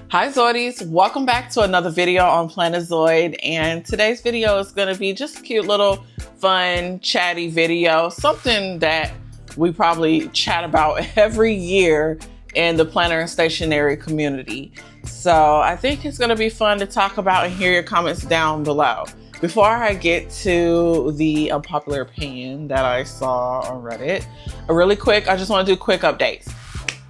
Hi Zoidies, welcome back to another video on Plannerzoid, and today's video is going to be just a cute little fun chatty video, something that we probably chat about every year in the planner and stationery community. So I think it's going to be fun to talk about and hear your comments down below. Before I get to the unpopular opinion that I saw on Reddit, I just want to do quick updates.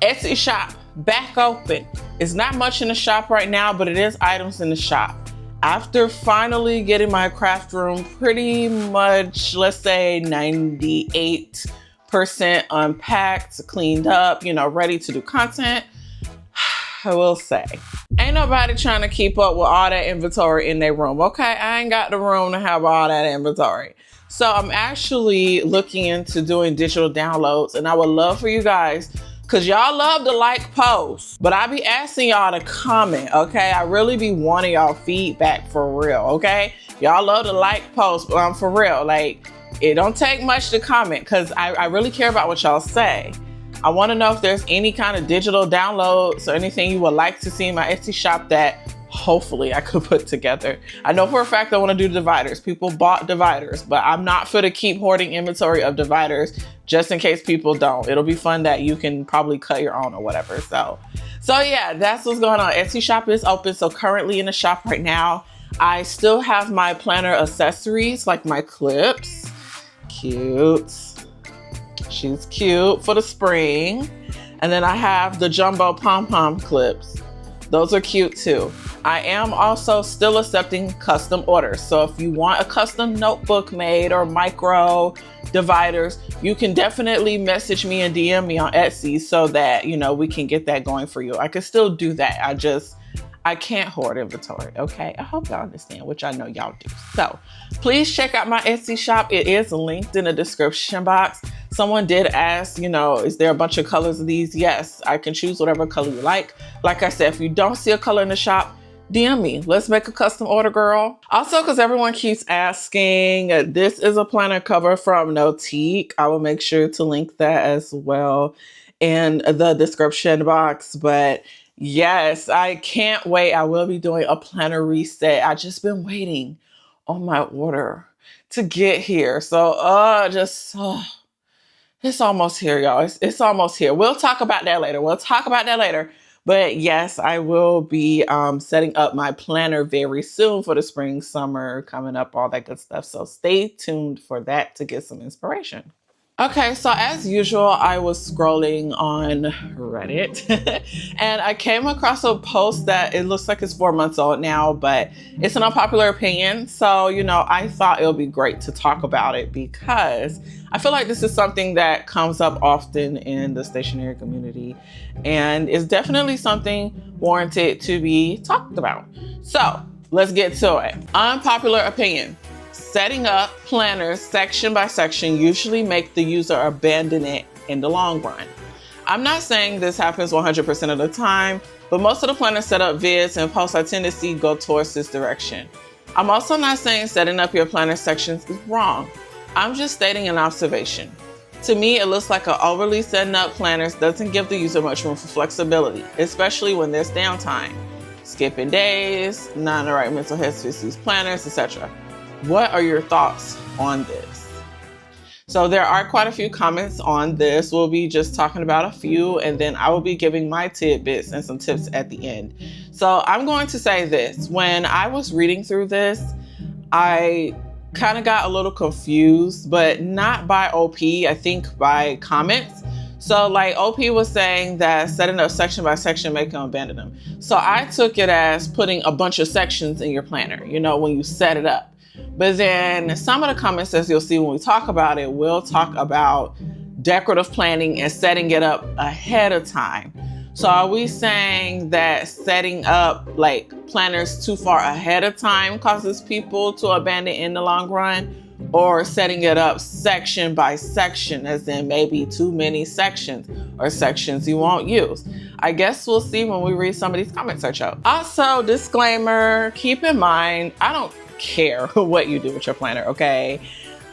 Etsy shop back open. It's not much in the shop right now, but it is items in the shop. After finally getting my craft room pretty much, let's say 98% unpacked, cleaned up, ready to do content, I will say, ain't nobody trying to keep up with all that inventory in their room, okay? I ain't got the room to have all that inventory. So I'm actually looking into doing digital downloads, and I would love for you guys, because y'all love to like posts, but I be asking y'all to comment, okay? I really be wanting y'all feedback for real, okay? Y'all love to like posts, but I'm for real. Like, it don't take much to comment, because I really care about what y'all say. I want to know if there's any kind of digital downloads or anything you would like to see in my Etsy shop that hopefully I could put together. I know for a fact I want to do dividers. People bought dividers, but I'm not for to keep hoarding inventory of dividers just in case people don't. It'll be fun that you can probably cut your own or whatever. So yeah, that's what's going on. Etsy shop is open. So currently in the shop right now, I still have my planner accessories, like my clips. Cute. She's cute for the spring. And then I have the jumbo pom-pom clips. Those are cute too. I am also still accepting custom orders. So if you want a custom notebook made or micro dividers, you can definitely message me and DM me on Etsy so that, we can get that going for you. I can still do that. I can't hoard inventory, okay? I hope y'all understand, which I know y'all do. So please check out my Etsy shop. It is linked in the description box. Someone did ask, is there a bunch of colors of these? Yes, I can choose whatever color you like. Like I said, if you don't see a color in the shop, DM me. Let's make a custom order, girl. Also, because everyone keeps asking, this is a planner cover from Notique. I will make sure to link that as well in the description box. But yes, I can't wait. I will be doing a planner reset. I just been waiting on my order to get here. So it's almost here, y'all. It's almost here. We'll talk about that later. But yes, I will be setting up my planner very soon for the spring, summer, coming up, all that good stuff. So stay tuned for that to get some inspiration. Okay, so as usual, I was scrolling on Reddit and I came across a post that it looks like it's 4 months old now, but it's an unpopular opinion. So, I thought it would be great to talk about it because I feel like this is something that comes up often in the stationery community and is definitely something warranted to be talked about. So let's get to it. Unpopular opinion. Setting up planners section by section usually make the user abandon it in the long run. I'm not saying this happens 100% of the time, but most of the planner setup vids and posts I tend to see go towards this direction. I'm also not saying setting up your planner sections is wrong. I'm just stating an observation. To me, it looks like an overly setting up planners doesn't give the user much room for flexibility, especially when there's downtime, skipping days, not in the right mental headspace to use planners, etc. What are your thoughts on this? So there are quite a few comments on this. We'll be just talking about a few, and then I will be giving my tidbits and some tips at the end. So I'm going to say this. When I was reading through this, I kind of got a little confused, but not by OP, I think by comments. So like OP was saying that setting up section by section make them abandon them. So I took it as putting a bunch of sections in your planner, when you set it up. But then some of the comments, as you'll see when we talk about it, we'll talk about decorative planning and setting it up ahead of time. So are we saying that setting up like planners too far ahead of time causes people to abandon in the long run? Or setting it up section by section, as in maybe too many sections or sections you won't use? I guess we'll see when we read some of these comments I chose. Also, disclaimer, keep in mind, I don't care what you do with your planner, okay?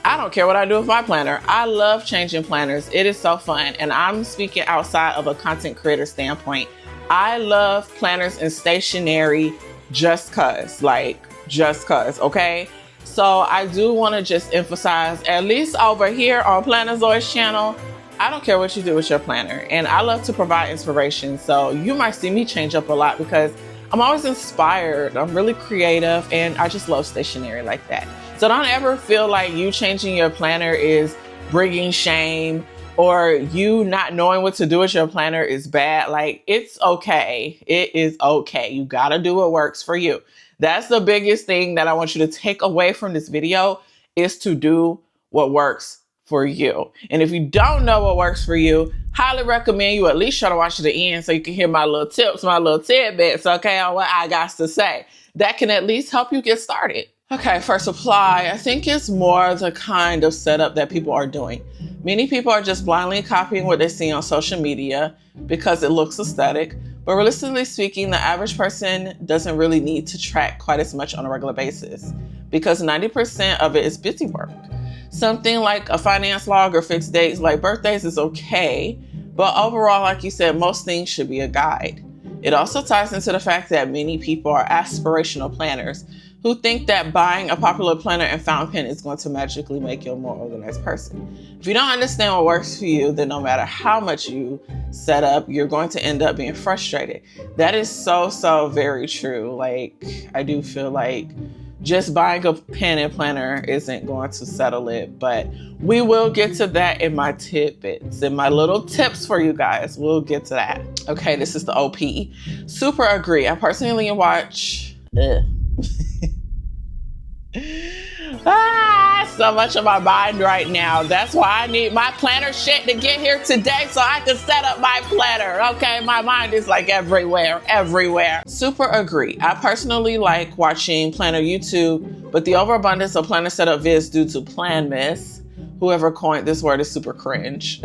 I don't care what I do with my planner. I love changing planners. It is so fun. And I'm speaking outside of a content creator standpoint. I love planners and stationery just cause, okay? So I do want to just emphasize, at least over here on Plannerzoid's channel, I don't care what you do with your planner, and I love to provide inspiration. So you might see me change up a lot because I'm always inspired. I'm really creative, and I just love stationery like that. So don't ever feel like you changing your planner is bringing shame, or you not knowing what to do with your planner is bad. Like, it's okay. It is okay. You gotta do what works for you. That's the biggest thing that I want you to take away from this video, is to do what works for you. And if you don't know what works for you, highly recommend you at least try to watch to the end so you can hear my little tips, my little tidbits, okay, on what I got to say. That can at least help you get started. Okay, for supply, I think it's more the kind of setup that people are doing. Many people are just blindly copying what they see on social media because it looks aesthetic. But realistically speaking, the average person doesn't really need to track quite as much on a regular basis because 90% of it is busy work. Something like a finance log or fixed dates like birthdays is okay, but overall, like you said, most things should be a guide. It also ties into the fact that many people are aspirational planners who think that buying a popular planner and fountain pen is going to magically make you a more organized person. If you don't understand what works for you, then no matter how much you set up, you're going to end up being frustrated. That is so very true. Like, I do feel like just buying a pen and planner isn't going to settle it, but we will get to that in my tidbits, in my little tips for you guys. We'll get to that. Okay, this is the OP. Super agree. I personally watch... so much on my mind right now. That's why I need my planner shit to get here today so I can set up my planner. Okay, my mind is like everywhere. Super agree. I personally like watching planner YouTube, but the overabundance of planner setup vids due to plan miss, whoever coined this word, is super cringe.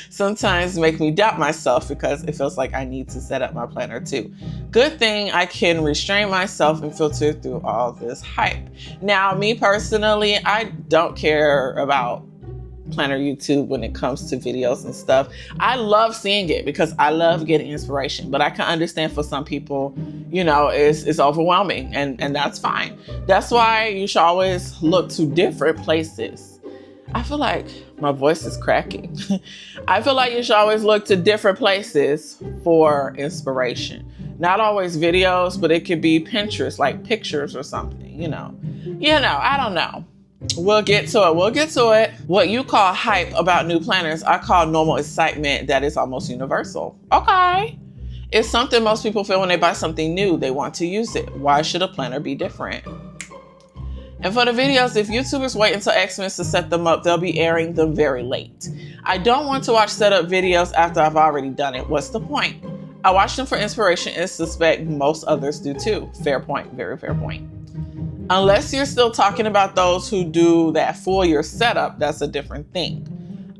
Sometimes make me doubt myself because it feels like I need to set up my planner too. Good thing I can restrain myself and filter through all this hype. Now, me personally, I don't care about planner YouTube when it comes to videos and stuff. I love seeing it because I love getting inspiration, but I can understand for some people, you know, it's overwhelming, and that's fine. That's why you should always look to different places. I feel like my voice is cracking. I feel like you should always look to different places for inspiration. Not always videos, but it could be Pinterest, like pictures or something, you know, I don't know. We'll get to it. What you call hype about new planners, I call normal excitement that is almost universal. Okay. It's something most people feel when they buy something new. They want to use it. Why should a planner be different? And for the videos, if YouTubers wait until Xmas to set them up, they'll be airing them very late. I don't want to watch setup videos after I've already done it. What's the point? I watch them for inspiration and suspect most others do too. Fair point, very fair point. Unless you're still talking about those who do that full year setup, that's a different thing.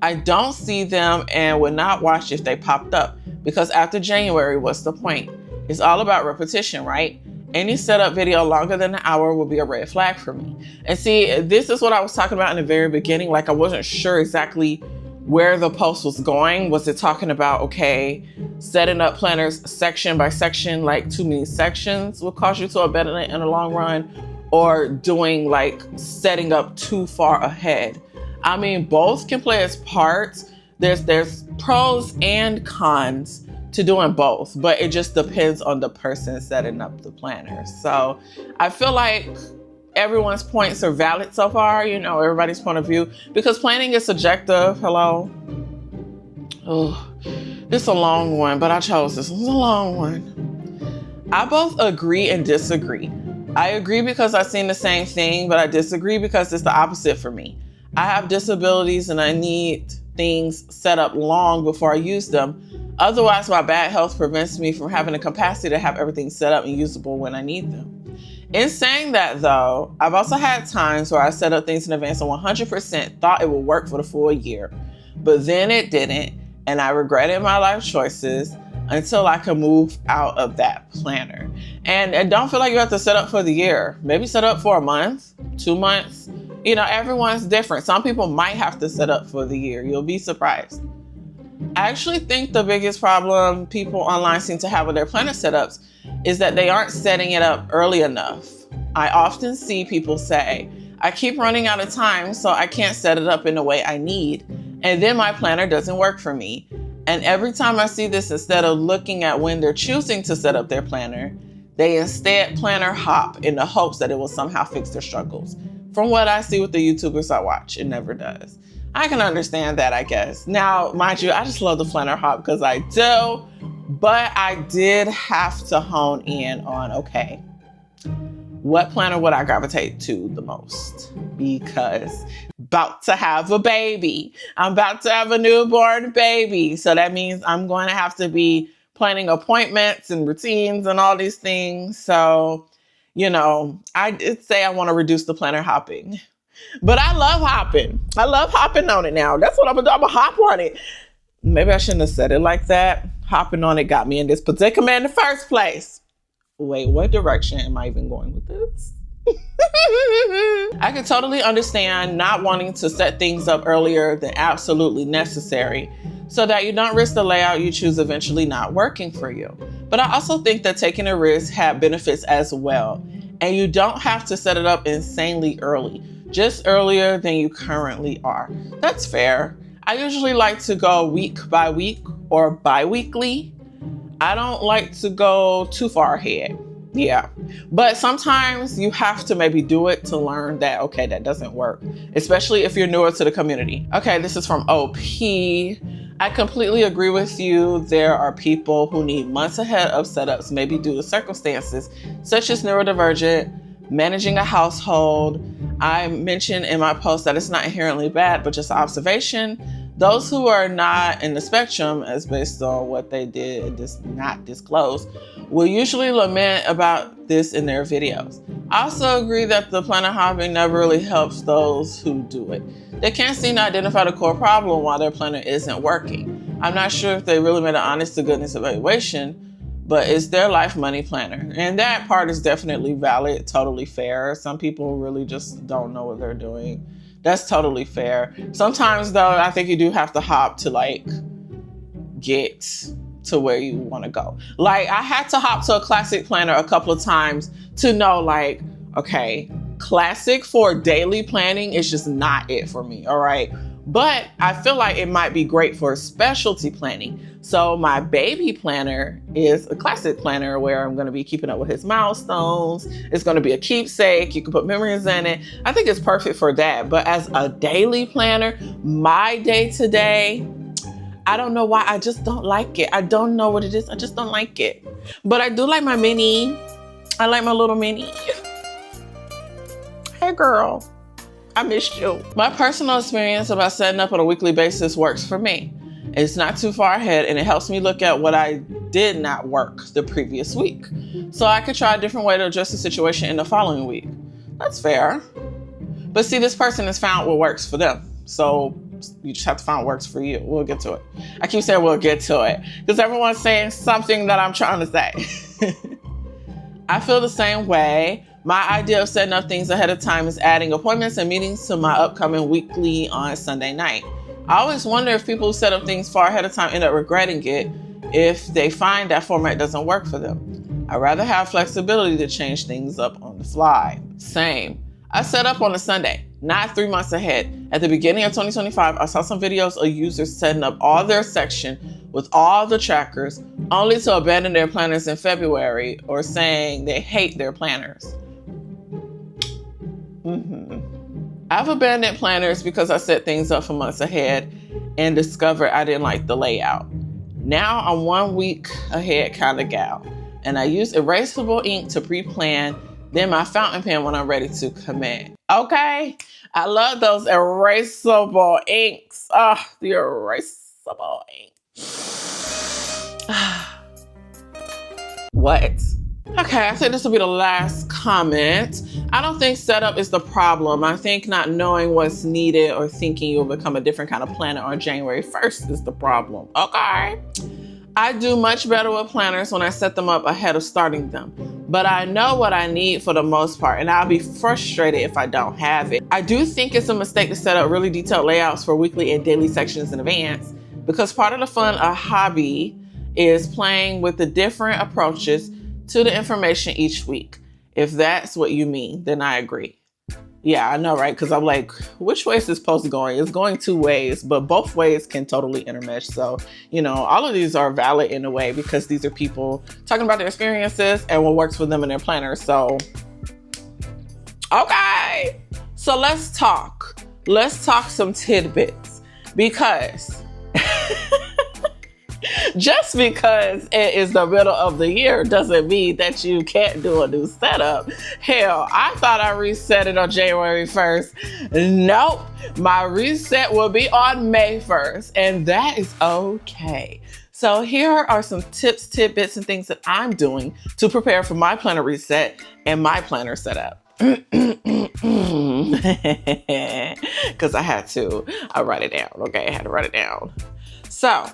I don't see them and would not watch if they popped up, because after January, what's the point? It's all about repetition, right? Any setup video longer than an hour will be a red flag for me. And see, this is what I was talking about in the very beginning. Like, I wasn't sure exactly where the post was going. Was it talking about, okay, setting up planners section by section, like too many sections will cause you to abandon it in the long run, or doing like setting up too far ahead? I mean, both can play its parts. There's pros and cons to doing both, but it just depends on the person setting up the planner. So I feel like everyone's points are valid so far, you know, everybody's point of view, because planning is subjective. Hello. Oh, this is a long one, but I chose this. This is a long one. I both agree and disagree. I agree because I've seen the same thing, but I disagree because it's the opposite for me. I have disabilities and I need things set up long before I use them. Otherwise, my bad health prevents me from having the capacity to have everything set up and usable when I need them. In saying that, though, I've also had times where I set up things in advance and 100% thought it would work for the full year, but then it didn't, and I regretted my life choices until I could move out of that planner. And don't feel like you have to set up for the year. Maybe set up for a month, 2 months. You know, everyone's different. Some people might have to set up for the year. You'll be surprised. I actually think the biggest problem people online seem to have with their planner setups is that they aren't setting it up early enough. I often see people say, I keep running out of time, so I can't set it up in the way I need. And then my planner doesn't work for me. And every time I see this, instead of looking at when they're choosing to set up their planner, they instead planner hop in the hopes that it will somehow fix their struggles. From what I see with the YouTubers I watch, it never does. I can understand that, I guess. Now, mind you, I just love the planner hop because I do, but I did have to hone in on, okay, what planner would I gravitate to the most? Because about to have a baby. I'm about to have a newborn baby. So that means I'm going to have to be planning appointments and routines and all these things. So, you know, I did say I want to reduce the planner hopping. But I love hopping. I love hopping on it now. That's what I'm gonna do. I'm gonna hop on it. Maybe I shouldn't have said it like that. Hopping on it got me in this predicament in the first place. Wait, what direction am I even going with this? I can totally understand not wanting to set things up earlier than absolutely necessary so that you don't risk the layout you choose eventually not working for you. But I also think that taking a risk has benefits as well. And you don't have to set it up insanely early, just earlier than you currently are. That's fair. I usually like to go week by week or bi-weekly. I don't like to go too far ahead. Yeah, but sometimes you have to maybe do it to learn that, okay, that doesn't work, especially if you're newer to the community. Okay, this is from OP. I completely agree with you. There are people who need months ahead of setups, maybe due to circumstances such as neurodivergent, managing a household. I mentioned in my post that it's not inherently bad, but just an observation. Those who are not in the spectrum, as based on what they did and not disclose, will usually lament about this in their videos. I also agree that the planner hopping never really helps those who do it. They can't seem to identify the core problem why their planner isn't working. I'm not sure if they really made an honest to goodness evaluation, but it's their life money planner. And that part is definitely valid, totally fair. Some people really just don't know what they're doing. That's totally fair. Sometimes though, I think you do have to hop to like get to where you want to go. Like I had to hop to a classic planner a couple of times to know like, okay, classic for daily planning is just not it for me. All right. But I feel like it might be great for specialty planning. So my baby planner is a classic planner where I'm going to be keeping up with his milestones. It's going to be a keepsake. You can put memories in it. I think it's perfect for that. But as a daily planner, my day-to-day, I don't know why. I just don't like it. I don't know what it is. I just don't like it. But I do like my mini. I like my little mini. Hey, girl. I missed you. My personal experience about setting up on a weekly basis works for me. It's not too far ahead and it helps me look at what I did not work the previous week. So I can try a different way to address the situation in the following week. That's fair. But see, this person has found what works for them. So you just have to find what works for you. We'll get to it. I keep saying we'll get to it because everyone's saying something that I'm trying to say. I feel the same way. My idea of setting up things ahead of time is adding appointments and meetings to my upcoming weekly on Sunday night. I always wonder if people who set up things far ahead of time end up regretting it if they find that format doesn't work for them. I'd rather have flexibility to change things up on the fly. Same. I set up on a Sunday, not 3 months ahead. At the beginning of 2025, I saw some videos of users setting up all their section with all the trackers, only to abandon their planners in February or saying they hate their planners. I've abandoned planners because I set things up for months ahead and discovered I didn't like the layout. Now I'm 1 week ahead kind of gal, and I use erasable ink to pre-plan, then my fountain pen when I'm ready to commit. Okay, I love those erasable inks. The erasable ink. What? Okay, I think this will be the last comment. I don't think setup is the problem. I think not knowing what's needed or thinking you'll become a different kind of planner on January 1st is the problem. Okay. I do much better with planners when I set them up ahead of starting them. But I know what I need for the most part, and I'll be frustrated if I don't have it. I do think it's a mistake to set up really detailed layouts for weekly and daily sections in advance. because part of the fun of hobby is playing with the different approaches to the information each week. If that's what you mean, then I agree. Yeah, I know, right? Because I'm like, which way is this post going? It's going two ways, but both ways can totally intermesh. So, all of these are valid in a way because these are people talking about their experiences and what works for them in their planner. So, okay. So let's talk. Let's talk some tidbits because just because it is the middle of the year doesn't mean that you can't do a new setup. Hell, I thought I reset it on January 1st. Nope, my reset will be on May 1st, and that is okay. So here are some tips, tidbits, and things that I'm doing to prepare for my planner reset and my planner setup. Because I write it down. Okay, I had to write it down. So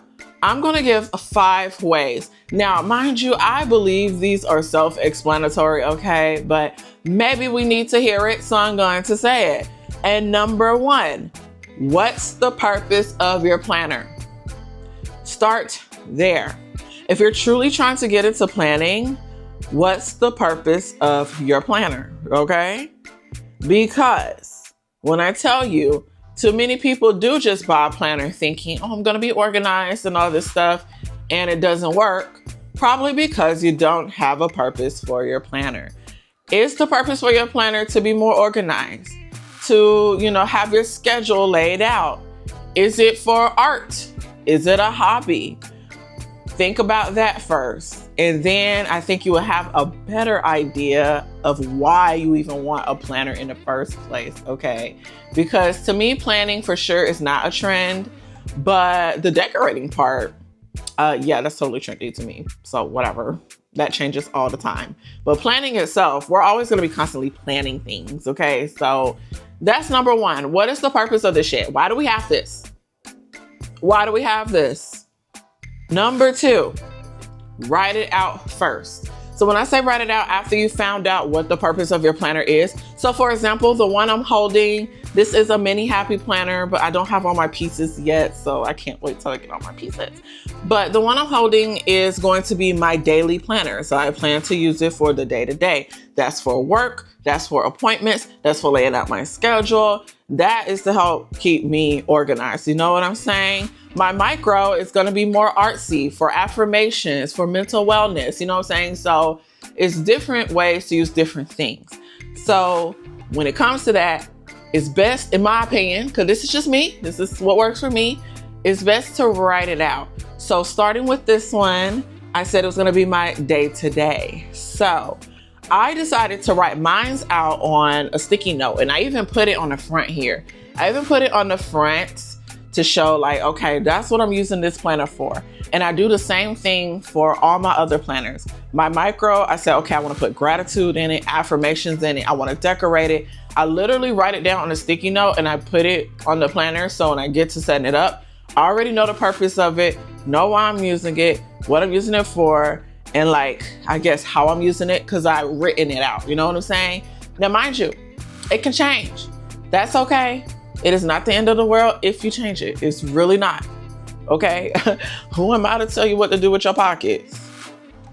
I'm going to give 5 ways. Now, mind you, I believe these are self-explanatory, okay? But maybe we need to hear it, so I'm going to say it. And number 1, what's the purpose of your planner? Start there. If you're truly trying to get into planning, what's the purpose of your planner, okay? Because when I tell you, too many people do just buy a planner thinking, I'm going to be organized and all this stuff, and it doesn't work, probably because you don't have a purpose for your planner. Is the purpose for your planner to be more organized? To, have your schedule laid out? Is it for art? Is it a hobby? Think about that first. And then I think you will have a better idea of why you even want a planner in the first place, okay? Because to me, planning for sure is not a trend, but the decorating part, yeah, that's totally trendy to me. So whatever, that changes all the time. But planning itself, we're always gonna be constantly planning things, okay? So that's number 1. What is the purpose of this shit? Why do we have this? Why do we have this? Number 2, write it out first. So when I say write it out, after you found out what the purpose of your planner is. So for example, the one I'm holding, this is a mini happy planner, but I don't have all my pieces yet, so I can't wait till I get all my pieces. But the one I'm holding is going to be my daily planner. So I plan to use it for the day-to-day. That's for work, that's for appointments, that's for laying out my schedule. That is to help keep me organized. You know what I'm saying? My micro is going to be more artsy, for affirmations, for mental wellness. You know what I'm saying? So it's different ways to use different things. So when it comes to that, it's best, in my opinion, because this is just me, this is what works for me, it's best to write it out. So starting with this one, I said it was going to be my day-to-day. So I decided to write mine out on a sticky note, and I even put it on the front here. I even put it on the front to show like, okay, that's what I'm using this planner for. And I do the same thing for all my other planners. My micro, I said, okay, I want to put gratitude in it, affirmations in it. I want to decorate it. I literally write it down on a sticky note and I put it on the planner. So when I get to setting it up, I already know the purpose of it, know why I'm using it, what I'm using it for, and like, I guess how I'm using it because I've written it out. You know what I'm saying? Now, mind you, it can change. That's okay. It is not the end of the world if you change it. It's really not. Okay? Who am I to tell you what to do with your pockets?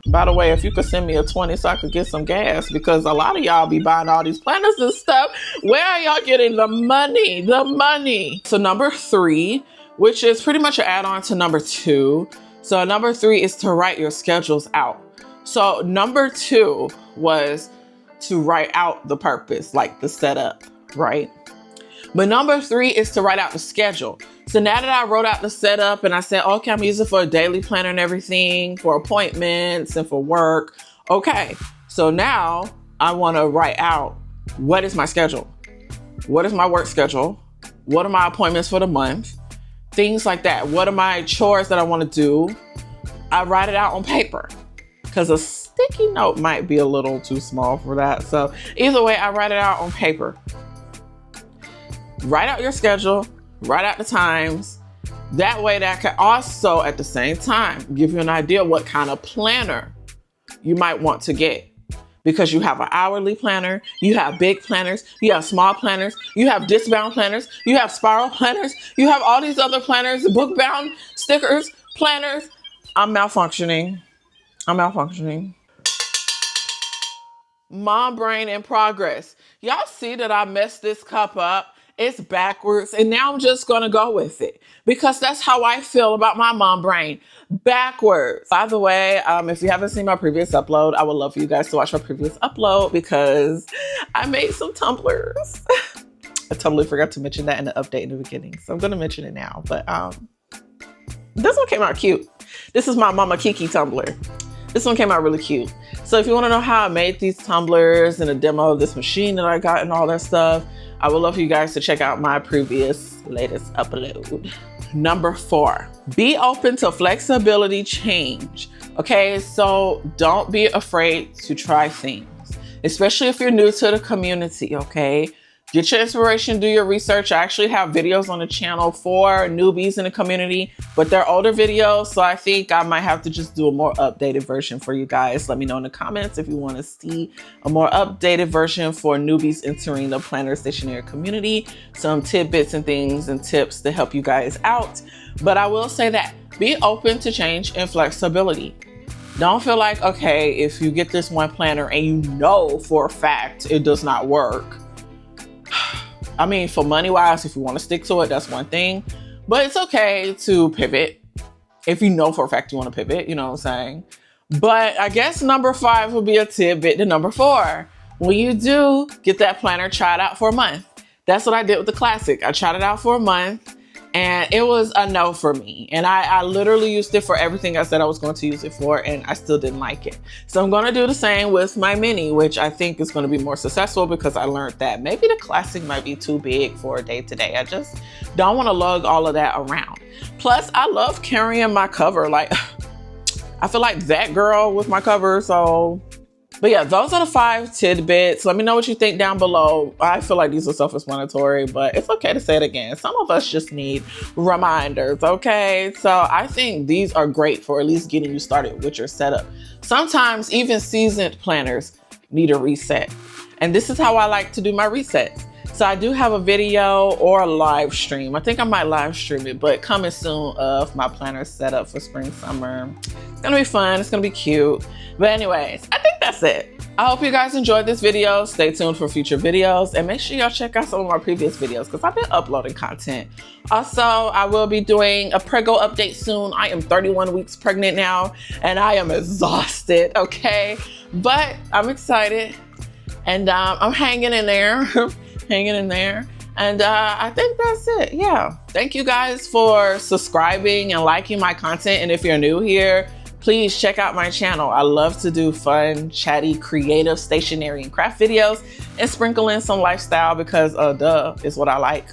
By the way, if you could send me a 20 so I could get some gas, because a lot of y'all be buying all these planners and stuff. Where are y'all getting the money? The money. So number 3, which is pretty much an add-on to number 2. So number 3 is to write your schedules out. So number 2 was to write out the purpose, like the setup, right? But number 3 is to write out the schedule. So now that I wrote out the setup and I said, okay, I'm using it for a daily planner and everything, for appointments and for work. Okay, so now I want to write out, what is my schedule? What is my work schedule? What are my appointments for the month? Things like that. What are my chores that I want to do? I write it out on paper because a sticky note might be a little too small for that. So either way, I write it out on paper. Write out your schedule, write out the times. That way that can also at the same time give you an idea what kind of planner you might want to get. because you have an hourly planner, you have big planners, you have small planners, you have disc-bound planners, you have spiral planners, you have all these other planners, book-bound stickers, planners. I'm malfunctioning. I'm malfunctioning. Mom brain in progress. Y'all see that I messed this cup up? It's backwards, and now I'm just gonna go with it because that's how I feel about my mom brain. Backwards. By the way, if you haven't seen my previous upload, I would love for you guys to watch my previous upload because I made some tumblers. I totally forgot to mention that in the update in the beginning, so I'm gonna mention it now. But this one came out cute. This is my Mama Keke tumbler. This one came out really cute. So if you want to know how I made these tumblers and a demo of this machine that I got and all that stuff, I would love for you guys to check out my previous latest upload. Number 4, be open to flexibility change. Okay, so don't be afraid to try things, especially if you're new to the community, okay? Get your inspiration, do your research. I actually have videos on the channel for newbies in the community, but they're older videos, so I think I might have to just do a more updated version for you guys. Let me know in the comments if you want to see a more updated version for newbies entering the planner stationery community. Some tidbits and things and tips to help you guys out. But I will say that be open to change and flexibility. Don't feel like, okay, if you get this one planner and you know for a fact it does not work. I mean, for money wise, if you want to stick to it, that's one thing, but it's okay to pivot if you know for a fact you want to pivot, you know what I'm saying? But I guess number 5 would be a tidbit to number 4. When you do get that planner, try it out for a month. That's what I did with the Classic. I tried it out for a month and it was a no for me. And I literally used it for everything I said I was going to use it for, and I still didn't like it. So I'm going to do the same with my Mini, which I think is going to be more successful because I learned that maybe the Classic might be too big for a day-to-day. I just don't want to lug all of that around. Plus, I love carrying my cover. Like, I feel like that girl with my cover, so... But yeah, those are the 5 tidbits. Let me know what you think down below. I feel like these are self-explanatory, but it's okay to say it again. Some of us just need reminders, okay? So I think these are great for at least getting you started with your setup. Sometimes even seasoned planners need a reset. And this is how I like to do my resets. So I do have a video or a live stream. I think I might live stream it, but coming soon of my planner setup for spring, summer. It's gonna be fun, it's gonna be cute. But anyways, I think that's it. I hope you guys enjoyed this video. Stay tuned for future videos and make sure y'all check out some of my previous videos because I've been uploading content. Also, I will be doing a prego update soon. I am 31 weeks pregnant now and I am exhausted, okay? But I'm excited and I'm hanging in there. Hanging in there. And I think that's it. Yeah. Thank you guys for subscribing and liking my content. And if you're new here, please check out my channel. I love to do fun, chatty, creative stationery and craft videos and sprinkle in some lifestyle because duh is what I like.